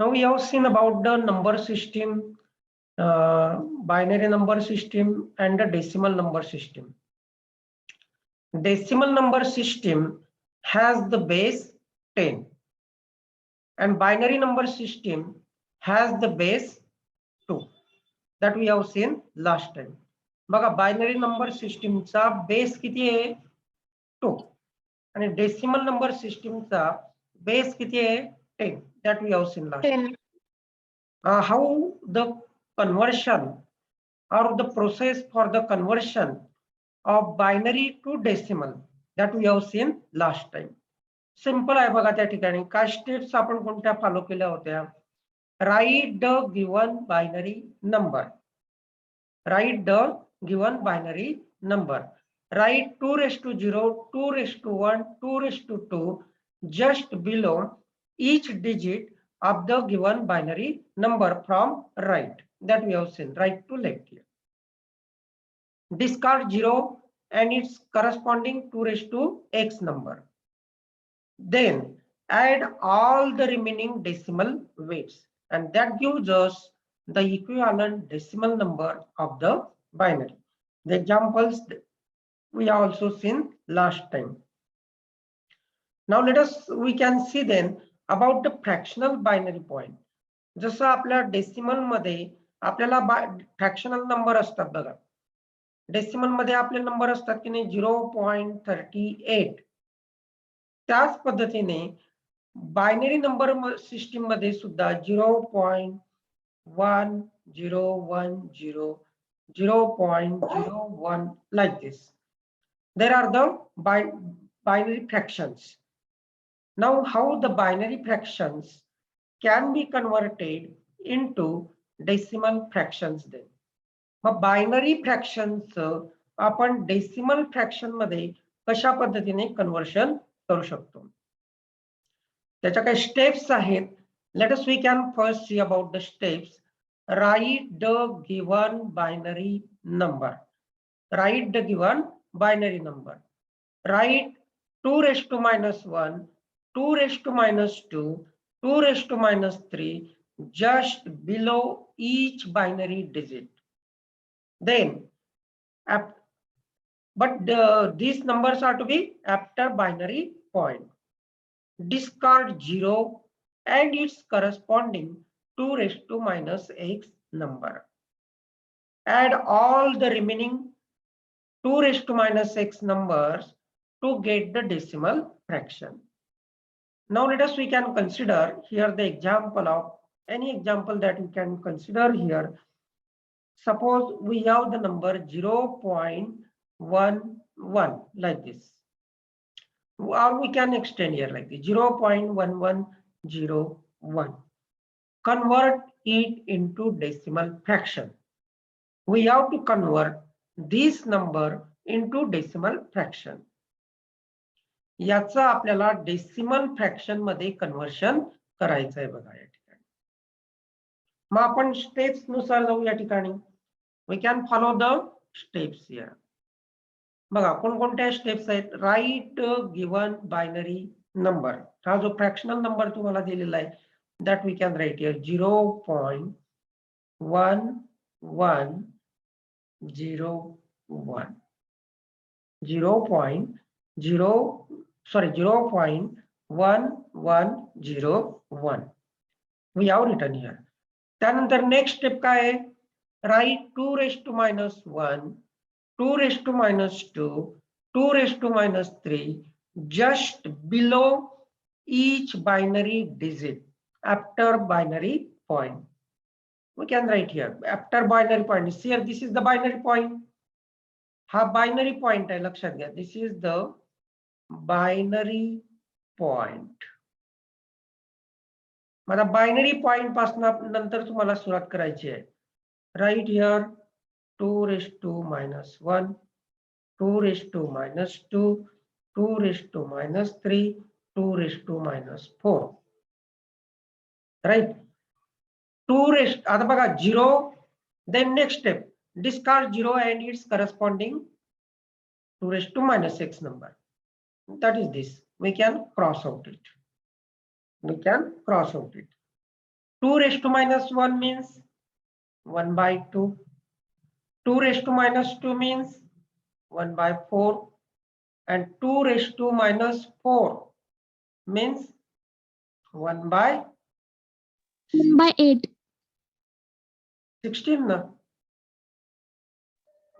Now we have seen about the number system, binary number system, and the decimal number system. Decimal number system has the base 10, and binary number system has the base 2. That we have seen last time. बघा binary number सिस्टीमचा base किती आहे 2 आणि decimal number सिस्टीमचा base किती आहे 10. That we have seen last time. How the conversion or the process for the conversion of binary to decimal, that we have seen last time. Simple आहे बघा त्या ठिकाणी. काय स्टेप्स आपण कोणत्या फॉलो केल्या होत्या? Write the given binary number. Write the given binary number. Write 2 raised to 0, 2 raised to 1, 2 raised to 2 just below each digit of the given binary number from right. That we have seen, right to left here. Discard 0 and its corresponding 2 raised to x number. Then add all the remaining decimal weights, and that gives us the equivalent decimal number of the binary. The examples we have also seen last time. Now we can see then about the fractional binary point. जसं आपल्या decimal मध्ये आपल्याला fractional number असतात बघा. Decimal मध्ये आपले number असतात की नाही 0.38. त्याच पद्धतीने बायनरी नंबर सिस्टीम मध्ये सुद्धा 0.1, 0, 1, 0, 0.01 like this. There are the binary fractions. Now how the binary fractions can be converted into decimal fractions then? Mug binary fractions आपण डेसिमल फ्रॅक्शन मध्ये कशा पद्धतीने कन्वर्शन करू शकतो? त्याच्या काही स्टेप्स आहेत. Let us we can first see about the steps. Write the given binary number. Write the given binary number. Write 2 raised to minus 1, 2 raised to minus 2, 2 raised to minus 3 just below each binary digit. Then, these numbers are to be after binary point. Discard 0 and its corresponding 2 raised to minus x number. Add all the remaining 2 raised to minus x numbers to get the decimal fraction. Now we can consider here the example of any example that we can consider here. Suppose we have the number 0.11 like this. Or we can extend here like this 0.1101. Convert it into decimal fraction. We have to convert this number into decimal fraction. याचा आपल्याला decimal fraction मध्ये conversion करायचं आहे बघा या ठिकाणी. मग आपण steps नुसार जाऊ या ठिकाणी. We can follow the steps here. बघा कोणकोणत्या स्टेप्स आहेत. Write given binary number. हा जो फ्रॅक्शनल नंबर तुम्हाला दिलेला आहे that we can write here 0.1101 0.1101 we have written here. त्यानंतर नेक्स्ट स्टेप काय आहे. Write 2 raised to minus 1, 2 raised to minus 2, 2 raised to minus 3 just below each binary digit after binary point. We can write here after binary point. See here, this is the binary point. हा binary point आहे लक्षात घ्या. This is the binary point. मला binary point पासून नंतर तुम्हाला सुरुवात करायची आहे. Right here 2 raised to minus 1, 2 raised to minus 2, 2 raised to minus 3, 2 raised to minus 4. Right? 2 raised, आता बघा 0, then next step, discard 0 and its corresponding 2 raised to minus x number. That is this. We can cross out it. 2 raised to minus 1 means 1 by 2. 2 raised to minus 2 means 1 by 4. And 2 raised to minus 4 means 1 by 1 by 8. 16. Na?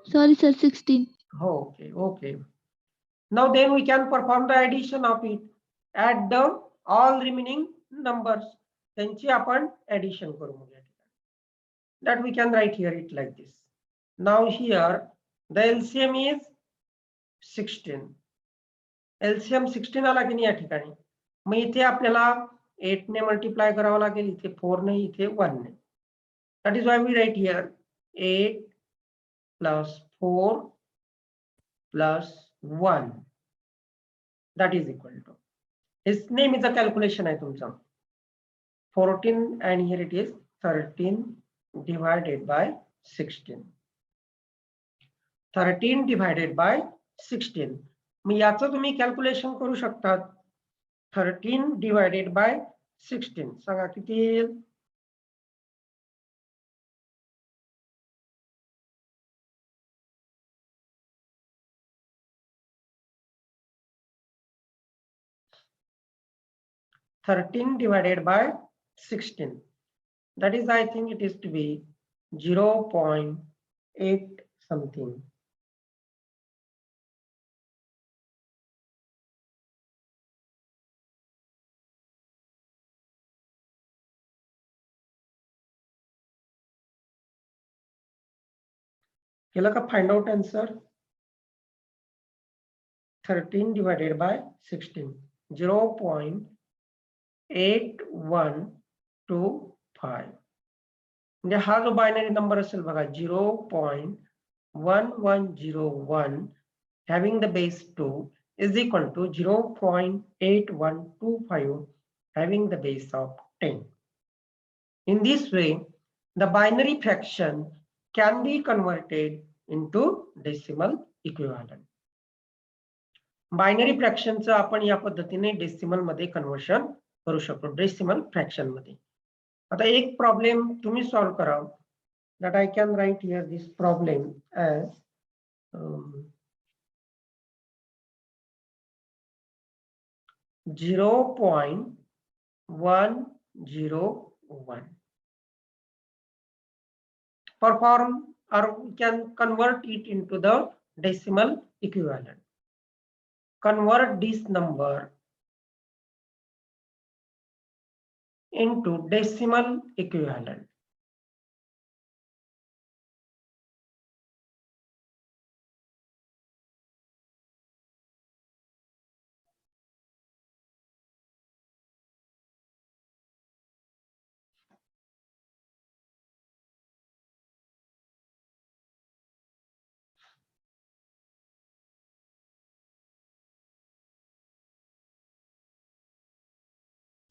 Sorry, sir, 16. Okay, okay. Now then we can perform the addition of it. Add the all remaining numbers. त्यांची आपण addition करू मग या ठिकाणी. That we can write here it like this. Now here the LCM is 16. LCM 16 आला की नाही या ठिकाणी. मग इथे आपल्याला 8 ने मल्टिप्लाय करावं लागेल, इथे 4 ने, इथे 1 ने. That is why we write here 8 plus 4 plus 1. That is equal to. His name is a calculation आहे तुमचा. 14 and here it is 13 divided by 16. 13 divided by 16. मग याचं तुम्ही कॅल्क्युलेशन करू शकता. 13 divided by 16 सांगा किती येईल? (13 divided by 16). That is, I think it is to be 0.8 something. केलं का find out answer? 13 divided by 16, 0.8125. म्हणजे हा जो बायनरी नंबर असेल बघा 0.1101 having the base 2 is equal to 0.8125 having the base of 10. In this way, the binary fraction can be converted into decimal equivalent. Binary फ्रॅक्शनचं आपण या पद्धतीने डेसिमल मध्ये कन्वर्शन करू शकतो, डेसिमल फ्रॅक्शन मध्ये. आता एक प्रॉब्लेम तुम्ही सॉल्व्ह करा. that I can write here this problem as 0.101. Perform or we can convert it into the decimal equivalent. Convert this number into decimal equivalent.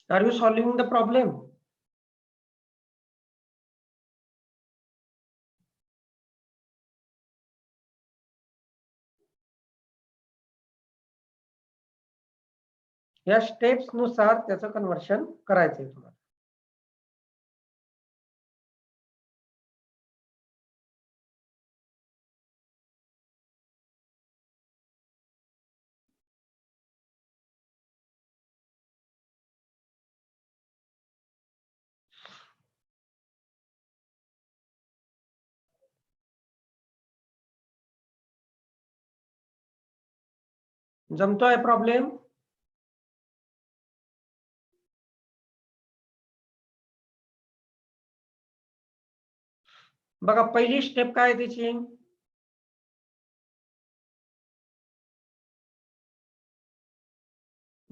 Are you solving the problem? या steps नुसार त्याचं conversion करायचंय तुम्हाला. जमतोय problem? बघा पहिली step काय त्याची?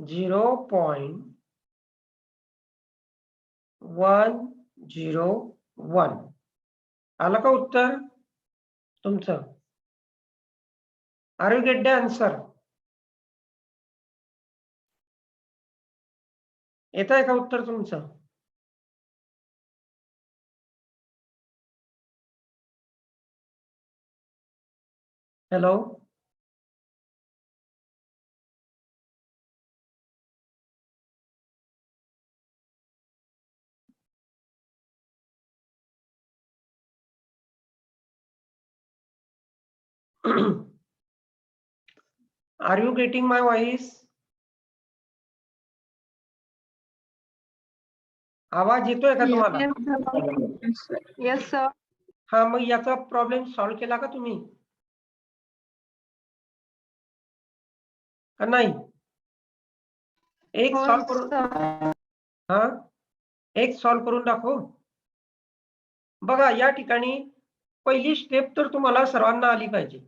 0.101. आलं का उत्तर तुमचं? Are you get the answer? येत आहे का उत्तर तुमचं? Hello. Are you getting my voice? आवाज येतोय का तुम्हाला? Yes, sir. हा, मग याचा प्रॉब्लेम सॉल्व्ह केला का तुम्ही? का नाही? एक हो, सॉल्व्ह करून sir. हा, एक सॉल्व्ह करून दाखवू. बघा या ठिकाणी पहिली स्टेप तर तुम्हाला सर्वांना आली पाहिजे.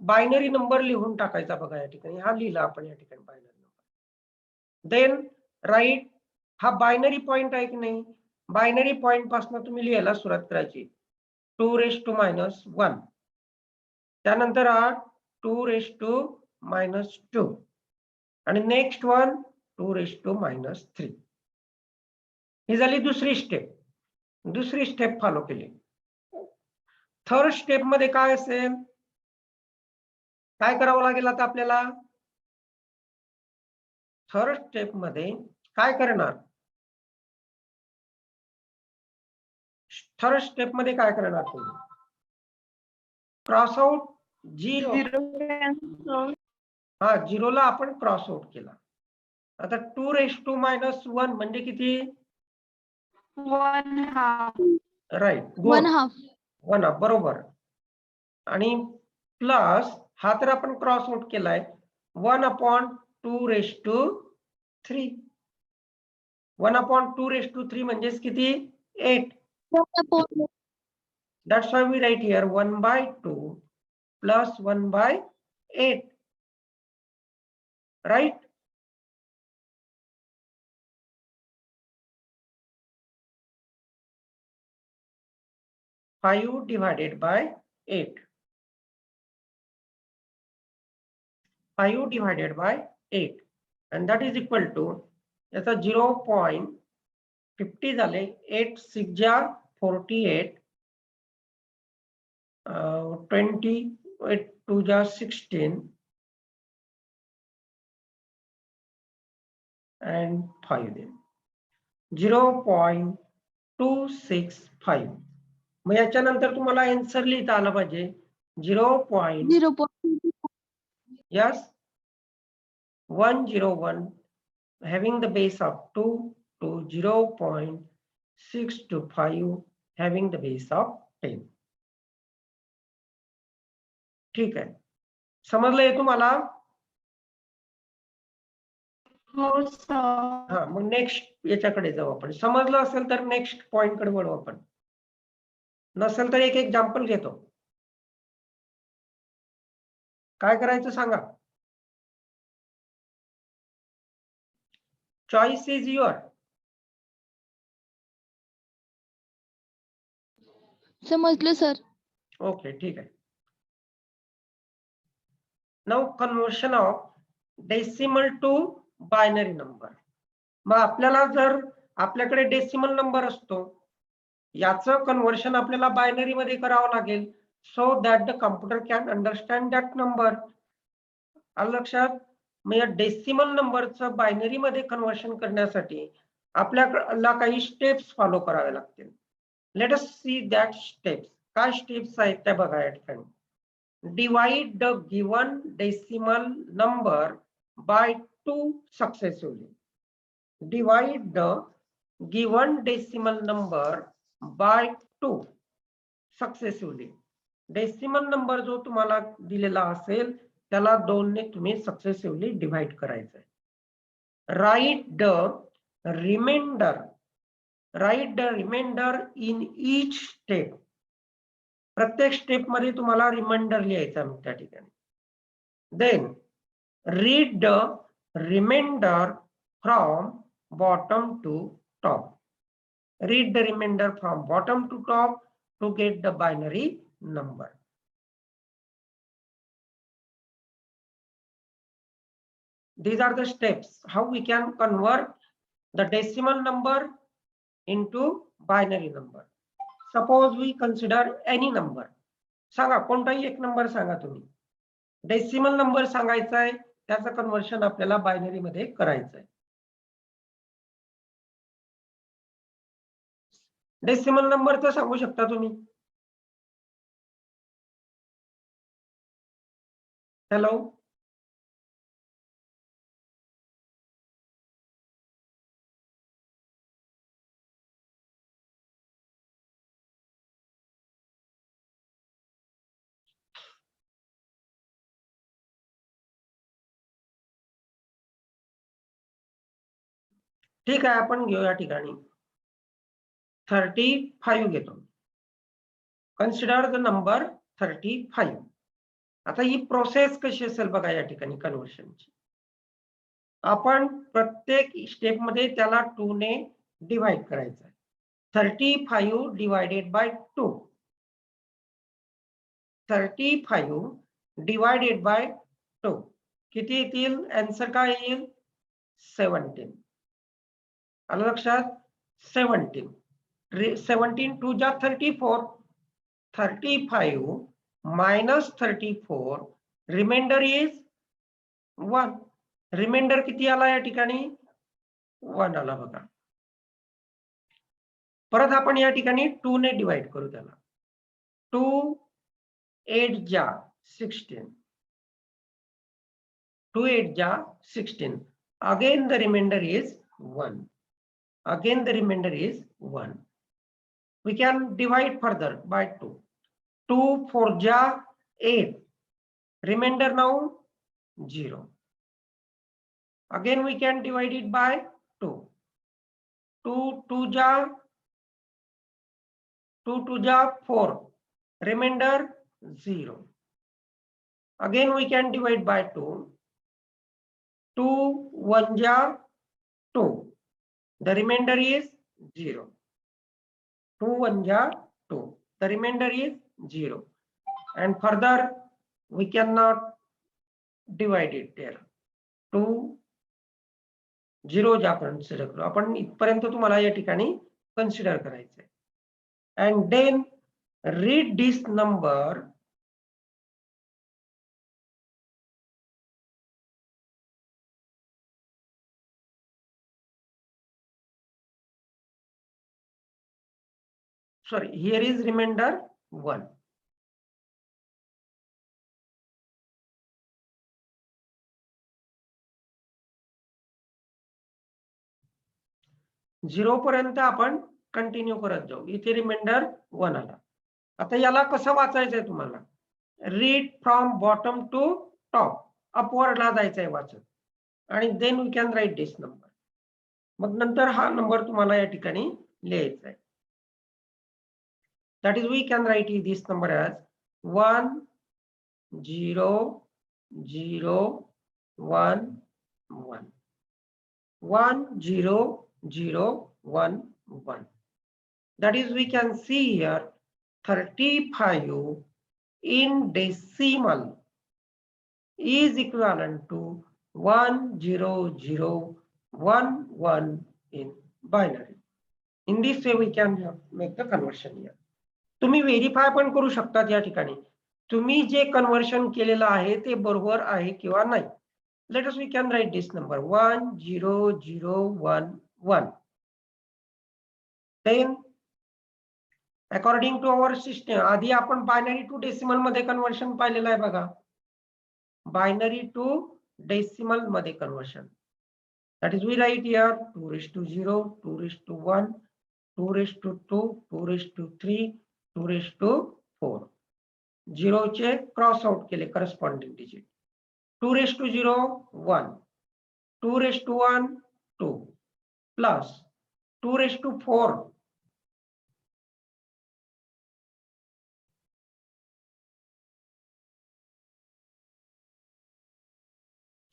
बायनरी नंबर लिहून टाकायचा. बघा या ठिकाणी हा लिहिला आपण या ठिकाणी बायनरी नंबर. देन राईट, हा बायनरी पॉइंट आहे की नाही? बायनरी पॉइंट पासून तुम्ही लिहायला सुरुवात करायची. 2⁻1. त्यानंतर हा 2⁻2 आणि नेक्स्ट वन 2⁻3. ही झाली दुसरी स्टेप. दुसरी स्टेप फॉलो केली. थर्ड स्टेप मध्ये काय असेल? काय करावं लागेल आता आपल्याला? थर्ड स्टेप मध्ये काय करणार? थर्ड स्टेप मध्ये काय करणार तुम्ही? Cross out 0. 0. हा, 0 ला आपण क्रॉस आउट केला. आता 2⁻1 म्हणजे किती? 1/2. राईट, 1/2. 1/2 बरोबर. आणि प्लस हा तर आपण क्रॉस आउट केलाय. 1/2⁻3. 1/2⁻3 म्हणजेच किती? 8. That's why we write here 1/2 plus 1/8. Right? Five divided by 8. 5 divided by 8. And that is equal to याचा 0.50 झाले. 8 6 जा 48. 20 8 2 जा 16 and 5 then 0.265. मग याच्यानंतर तुम्हाला आन्सर लिहिता आलं पाहिजे 0. Yes, 101 having the base of 2 to 0.625 having the base of 10. ठीक आहे, समजलंय तुम्हाला? हो, sir. हा, मग नेक्स्ट याच्याकडे जाऊ आपण. समजलं असेल तर नेक्स्ट पॉइंट कडे वळू आपण. नसेल तर एक एक्झाम्पल घेतो. काय करायचं सांगा? Choice is your. समजलं सर. ओके, ठीक आहे. Now conversion of decimal to binary number. मग आपल्याला जर आपल्याकडे डेसिमल नंबर असतो, याचं कन्वर्शन आपल्याला बायनरी मध्ये करावं लागेल. So that the computer can understand that number. आलं लक्षात? मग या डेसिमल नंबरचं बायनरी मध्ये कन्वर्शन करण्यासाठी आपल्याला काही स्टेप्स फॉलो करावे लागतील. Let us see that steps. काय स्टेप्स आहेत त्या बघा या ठिकाणी. Divide the given decimal number by 2 successively. Divide the given decimal number by 2 successively. Decimal number जो तुम्हाला दिलेला असेल त्याला 2 ने तुम्ही सक्सेसिव्हली डिवाइड करायचं आहे. Write the remainder in each step. प्रत्येक स्टेप मध्ये तुम्हाला रिमाइंडर लिहायचा मग त्या ठिकाणी. Then read the reminder from bottom to top. Read the reminder from bottom to top to get the binary number. These are the steps how we can convert the decimal number into binary number. Suppose we consider any number. सांगा कोणताही एक number सांगा तुम्ही. Decimal number सांगायचा आहे, त्याचं conversion आपल्याला binary मध्ये करायचं आहे. डेसिमल नंबर तर सांगू शकता तुम्ही. हॅलो, ठीक आहे, आपण घेऊ या ठिकाणी 35 घेतो. Consider the number 35. आता ही प्रोसेस कशी असेल बघा या ठिकाणी कन्व्हर्शनची. आपण प्रत्येक स्टेप मध्ये त्याला 2 ने डिवाइड करायचं आहे. 35 डिवायडेड बाय 2. 35 डिवायडेड बाय 2 किती येतील? आन्सर काय येईल? 17. आलं लक्षात? 17. 17 2 जा 34. 35 minus 34 रिमाइंडर इज 1. रिमाइंडर किती आला या ठिकाणी? 1 आला बघा. परत आपण या ठिकाणी 2 ने डिवाइड करू त्याला. 2 8 जा 16. 2 8 जा 16. Again the remainder is 1. Again the remainder is 1. We can divide further by 2. 2 4 ja 8. Remainder now 0. Again we can divide it by 2. 2 2 ja 4. Remainder 0. Again we can divide by 2. 2 1 ja 2. The remainder is 0. 2 1 ja 2. The remainder is 0. And further we cannot divide it there. 2 0 जा consider करू आपण. इथपर्यंत तुम्हाला या ठिकाणी consider करायचं आहे. And then read this number sorry, here is remainder 1. Zero पर्यंत आपण कंटिन्यू करत जाऊ. इथे रिमाइंडर 1 आला. आता याला कसं वाचायचंय तुम्हाला? Read from bottom to top. अपवर्डला जायचंय वाचत. आणि then we can write this number. मग नंतर हा नंबर तुम्हाला या ठिकाणी लिहायचा आहे. That is, we can write this number as 1 0 0 1 1. 1 0 0 1 1. That is, we can see here 35 in decimal is equivalent to 1 0 0 1 1 in binary. In this way we can make the conversion here. तुम्ही verify पण करू शकता या ठिकाणी. तुम्ही जे conversion केलेलं आहे ते बरोबर आहे किंवा नाही. Let us we can write this number 1 0 0 1 1. Then according to our system आधी आपण बायनरी टू डेसिमल मध्ये कन्व्हर्शन पाहिलेलं आहे बघा. बायनरी टू डेसिमल मध्ये conversion. That is we write here 2:0 2:1 2:2 2:3 2:4. 0 चे क्रॉस आउट केले corresponding digit. 2:0 1 2:1 2 plus 2:4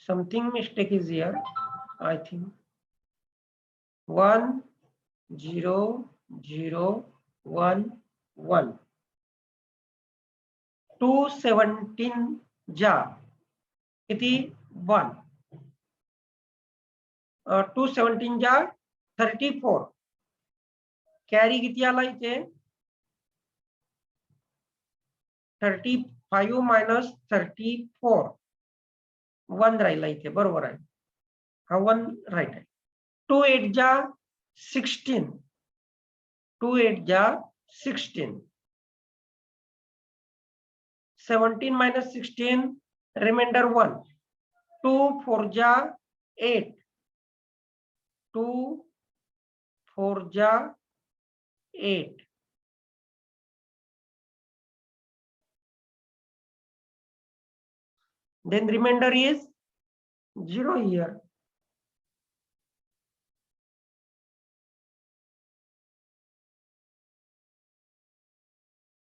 something mistake is here, I think. 1 0 0 1 1. 217 जा किती 1. 217 जा 34. कॅरी किती आला इथे 35 मायनस 34. 1 राहिला इथे. बरोबर आहे. हा 1 राईट आहे. 2 8 जा 16. 2 8 जा 16. 17 minus 16 remainder 1. 2 4 ja 8. 2 4 ja 8. Then remainder is 0 here.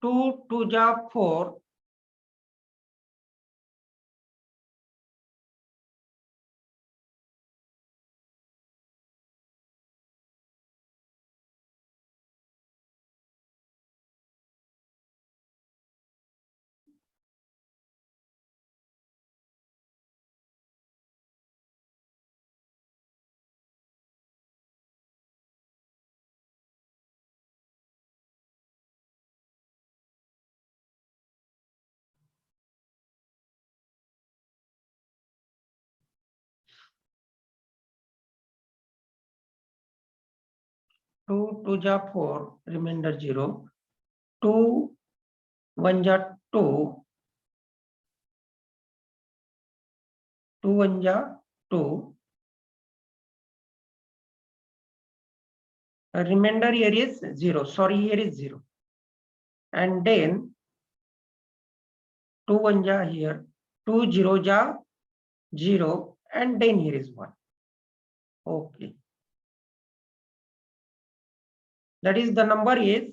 2 2 ja 4. 2 2 ja 4, remainder 0. 2 1 ja 2. 2 1 ja 2. Remainder here is 0. Sorry, here is 0. And then 2 1 ja here. 2 0 ja 0. And then here is 1. Okay. That is the number is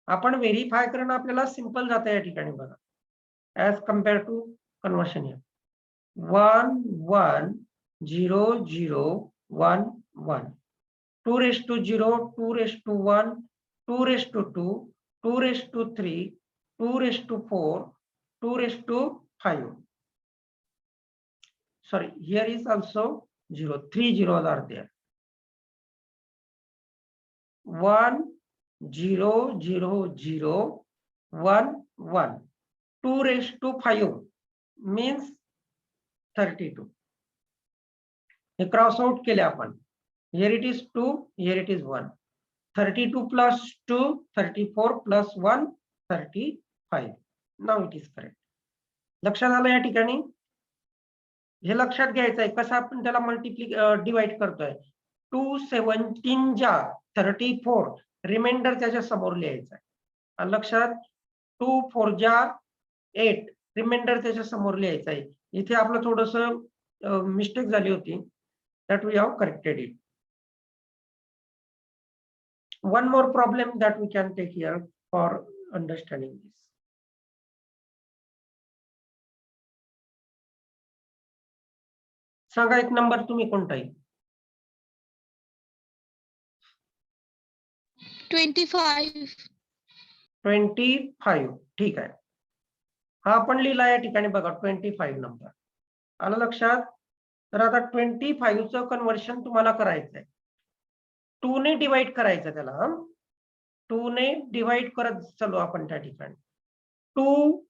आपण verify करणं आपल्याला simple जातं या ठिकाणी बघा. As compare to conversion here. 1 1 0 0 1 1. 2 raised to 0, 2 raised to 1, 2 raised to 2, 2 raised to 3, 2 raised to 4, 2 raised to 5. Sorry, here is also 0. 3 zeros are there. 1 0 0 0 1 1. 2 raised to 5 means 32. हे cross out केले आपण. Here it is 2, here it is 1. 32 plus 2, 34 plus 1, 35. Now it is correct. लक्षात आलं या ठिकाणी? हे लक्षात घ्यायचं आहे कसं आपण त्याला डिवाइड करतोय. 2 17 जा 34, रिमाइंडर त्याच्या समोर लिहायचा आहे. लक्षात 2 4 जा 8, रिमाइंडर त्याच्या समोर लिहायचा आहे. इथे आपलं थोडस मिस्टेक झाली होती. That we have corrected it. One more problem that we can take here for understanding this. सांगा एक नंबर तुम्ही कोणताही. 25. 25. ठीक आहे. हा आपण लिहिला या ठिकाणी बघा 25 नंबर. आलं लक्षात? तर आता 25 चं कन्वर्शन तुम्हाला करायचं आहे. 2 ने डिवाइड करायचं त्याला. 2 ने डिवाइड करत चलो आपण त्या ठिकाणी. 2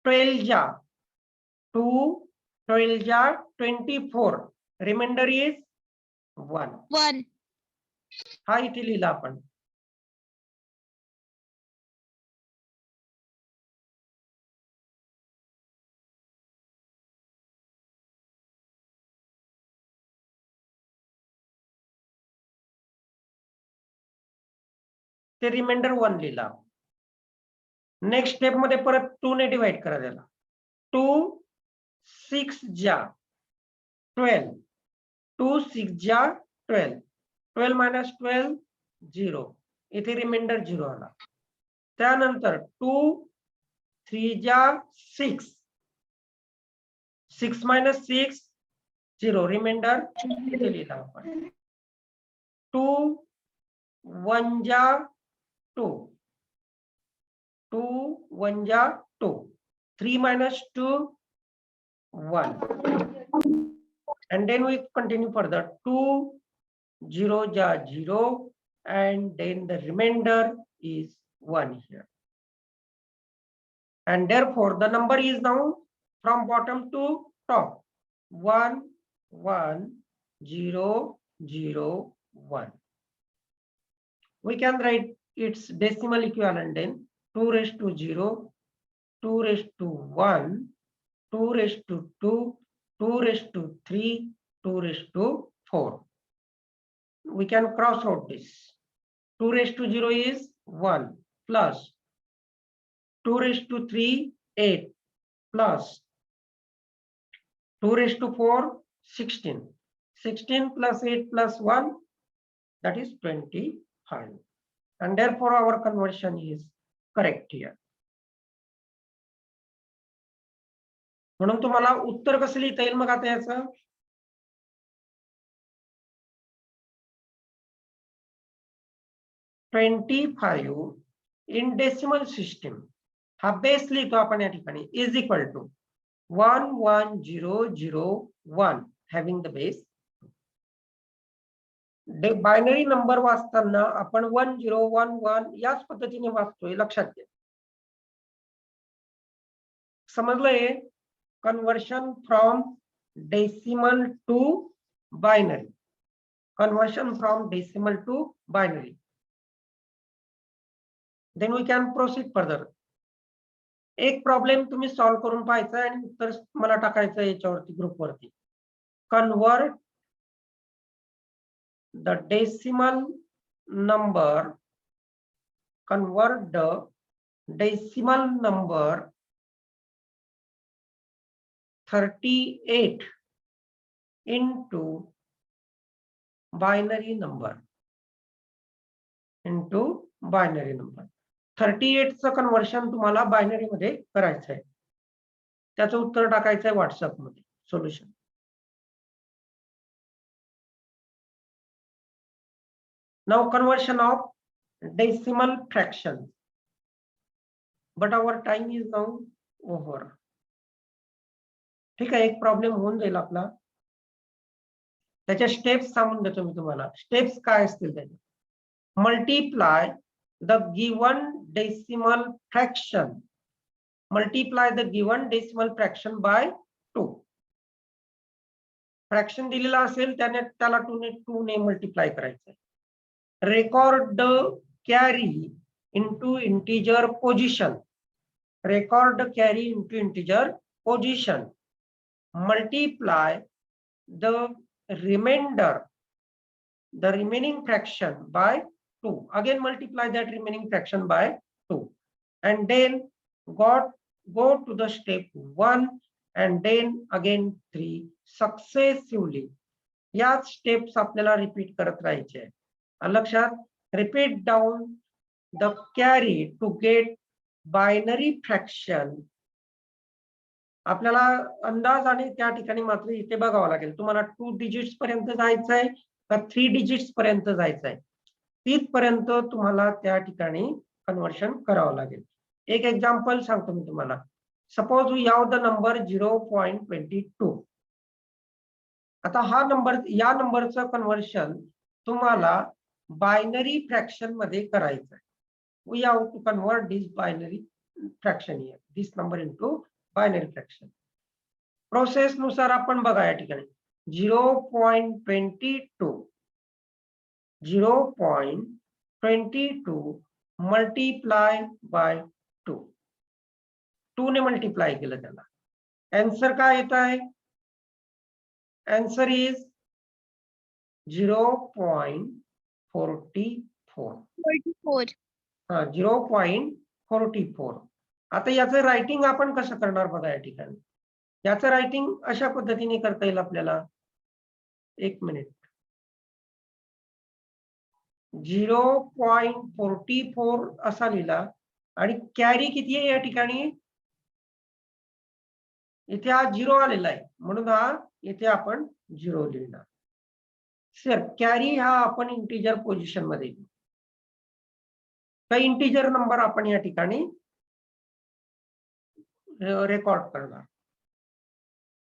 12 जा 2 12 जा 24. Reminder is 1. 1. हा इथे लिहिला आपण. ते रिमाइंडर 1 लिहिला. नेक्स्ट स्टेप मध्ये परत 2 ने डिवाइड करा त्याला. 2 6 जा 12. 2 6 जा 12. 12 minus 12 0. इथे रिमाइंडर 0 आला. त्यानंतर 2 3 जा 6. 6 minus 6 0. रिमाइंडर इथे लिहिला आपण. 2 1 जा 2. 2 1 ja 2. 3 minus 2 1. And then we continue further. 2 0 ja 0, and then the remainder is 1 here. And therefore the number is now from bottom to top. 1 1 0 0 1. we can write its decimal equivalent then 2 raised to 0, 2 raised to 1, 2 raised to 2, 2 raised to 3, 2 raised to 4. We can cross out this. 2 raised to 0 is 1 plus 2 raised to 3, 8 plus 2 raised to 4, 16. 16 plus 8 plus 1, that is 25. And therefore our conversion is correct here. म्हणून तुम्हाला उत्तर कसं लिहिता येईल मग आता याचं? $25 in decimal system हा base लिहितो आपण या ठिकाणी is equal to 11001 having the base. Binary number वाचताना आपण 1011 याच पद्धतीने वाचतोय, लक्षात घ्या. समजलंय? Conversion from decimal to binary. Conversion from decimal to binary. Then we can proceed further. एक प्रॉब्लेम तुम्ही सॉल्व्ह करून पाहायचा आणि उत्तर मला टाकायचं याच्यावरती ग्रुपवरती. Convert the decimal number. Convert the decimal number 38 into binary number. Into binary number. 38 चं conversion तुम्हाला बायनरी मध्ये करायचं आहे. त्याचं उत्तर टाकायचं आहे व्हॉट्सअप मध्ये solution. Now conversion of decimal fraction. But our time is now over. ठीक आहे, एक प्रॉब्लेम होऊन जाईल आपला. त्याच्या स्टेप्स सांगून देतो मी तुम्हाला. स्टेप्स काय असतील त्याच्या? Multiply the given decimal fraction. Multiply the given decimal fraction by 2. Fraction दिलेला असेल त्याला 2 ने मल्टिप्लाय करायचं. Record the carry into integer position. Record the carry into integer position. Multiply the remainder, the remaining fraction by 2. Again multiply that remaining fraction by 2. And then go to the step 1 and then again 3 successively. याच steps आपल्याला repeat करत राहायचे आहे. लक्षात? Repeat down the carry to get binary fraction. आपल्याला अंदाजाने त्या ठिकाणी मात्र इथे बघावं लागेल. तुम्हाला 2 डिजिट्स पर्यंत जायचंय का 3 डिजिट्स पर्यंत जायचंय, तिथपर्यंत तुम्हाला त्या ठिकाणी कन्वर्शन करावं लागेल. एक एक्झाम्पल सांगतो मी तुम्हाला. Suppose we have the number 0.22. आता हा नंबर, या नंबरचं कन्वर्शन तुम्हाला बायनरी फ्रॅक्शन मध्ये करायचं आहे. We have to convert this binary fraction here, this number into binary fraction. Process नुसार आपण बघा या ठिकाणी 0.22 मल्टिप्लाय बाय 2. 2 ने मल्टिप्लाय केलं त्याला. आन्सर काय येत आहे? Answer is 0.44. 44. हा 0.44. आता याचं रायटिंग आपण कसं करणार बघा या ठिकाणी. याचं रायटिंग अशा पद्धतीने करता येईल आपल्याला. एक मिनिट. 0.44 असा लिहिला आणि कॅरी किती आहे या ठिकाणी? इथे हा 0 आलेला आहे म्हणून हा इथे आपण 0 लिहिणार. सर कॅरी हा आपण इंटिजर पोझिशन मध्ये घेऊ. काही इंटिजर नंबर आपण या ठिकाणी रेकॉर्ड करणार.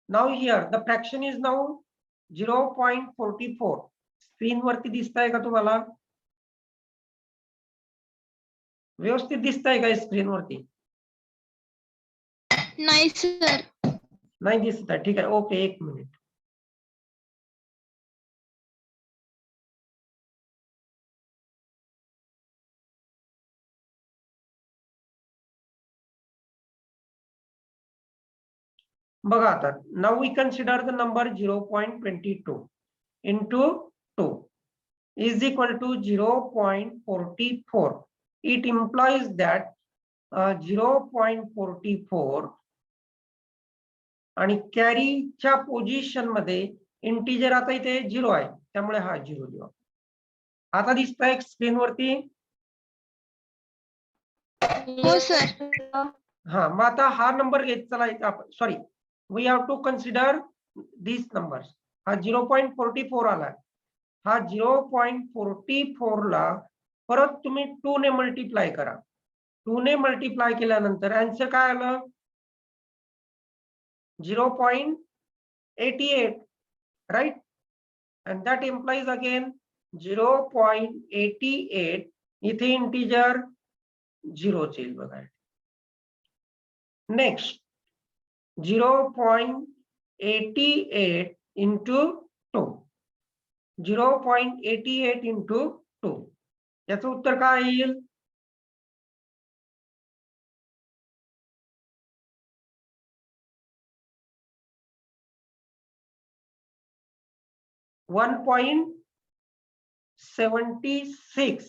Now here the fraction is now 0.44. Screen वरती दिसतंय का तुम्हाला? व्यवस्थित दिसतंय का स्क्रीन वरती? नाही सर. नाही दिसत आहे. ठीक आहे, ओके, एक मिनिट. बघा आता, now we consider the number 0.22 into 2 is equal to 0.44. It implies that 0.44 आणि कॅरीच्या पोझिशन मध्ये इंटिजर आता इथे 0 आहे, त्यामुळे हा 0 लिहू. आता दिसतंय स्क्रीनवरती? हो सर. हा, मग आता हा नंबर घेत चला इथे आपण, sorry, we have to consider this numbers. हा 0.44 आला. हा 0.44 ला परत तुम्ही 2 ने मल्टिप्लाय करा. 2 ने मल्टिप्लाय केल्यानंतर आन्सर काय आलं? 0.88, right? And that implies again 0.88. इथे इंटिजर 0 येईल बघा. Next 0.88 into 2. 0.88 into 2. याचं उत्तर काय येईल? 1.76.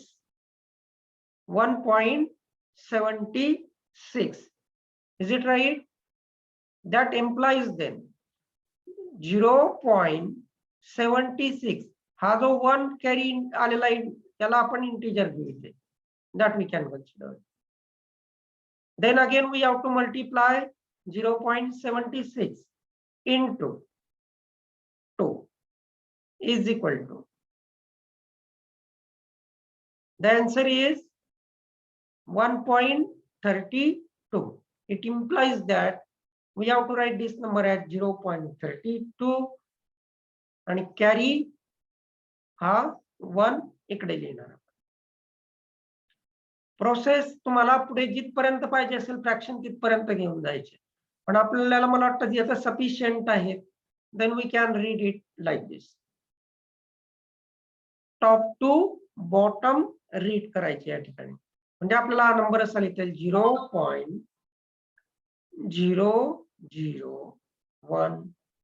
1.76. Is it right? That implies then 0.76 हा जो 1 कॅरी आलेला आहे त्याला आपण इंटिजर घेऊ इथे. That we can consider. Then again we have to multiply 0.76 into 2 is equal to. The answer is 1.32. It implies that we have to write this number as 0.32 आणि carry हा 1 इकडे लिहिणार. प्रोसेस तुम्हाला पुढे जिथपर्यंत पाहिजे असेल फ्रॅक्शन तिथपर्यंत घेऊन जायचे, पण आपल्याला मला वाटतं की आता सफिशियंट आहे. Then we can read it like this. Top to bottom read करायचे या ठिकाणी, म्हणजे आपल्याला हा नंबर असा लिहिता येईल 0.0011.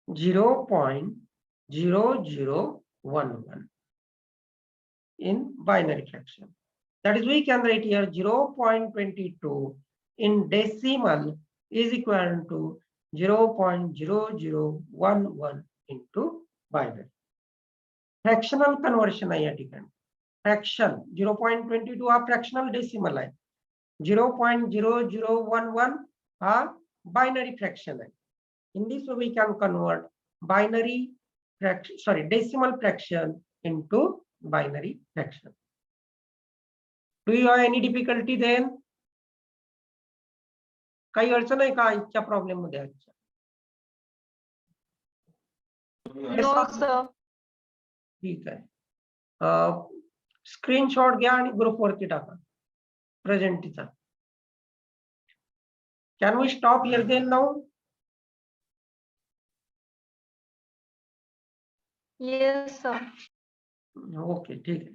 0.0011 in binary fraction. That is, we can write here 0.22 in decimal is equal to 0.0011 into binary. Fractional conversion आहे या ठिकाणी. फ्रॅक्शन 0.22 हा फ्रॅक्शनल डेसिमल आहे. 0.0011 हा बायनरी फ्रॅक्शन आहे. In this way we can convert binary fraction, sorry, decimal fraction into binary fraction. Do you have any difficulty then? काही अडचण आहे का आजच्या प्रॉब्लेम मध्ये? No, sir. ठीक आहे. स्क्रीनशॉट घ्या आणि ग्रुप वरती टाका प्रेझेंटीचा. Can we stop here then now? Yes, sir. Okay, ठीक आहे.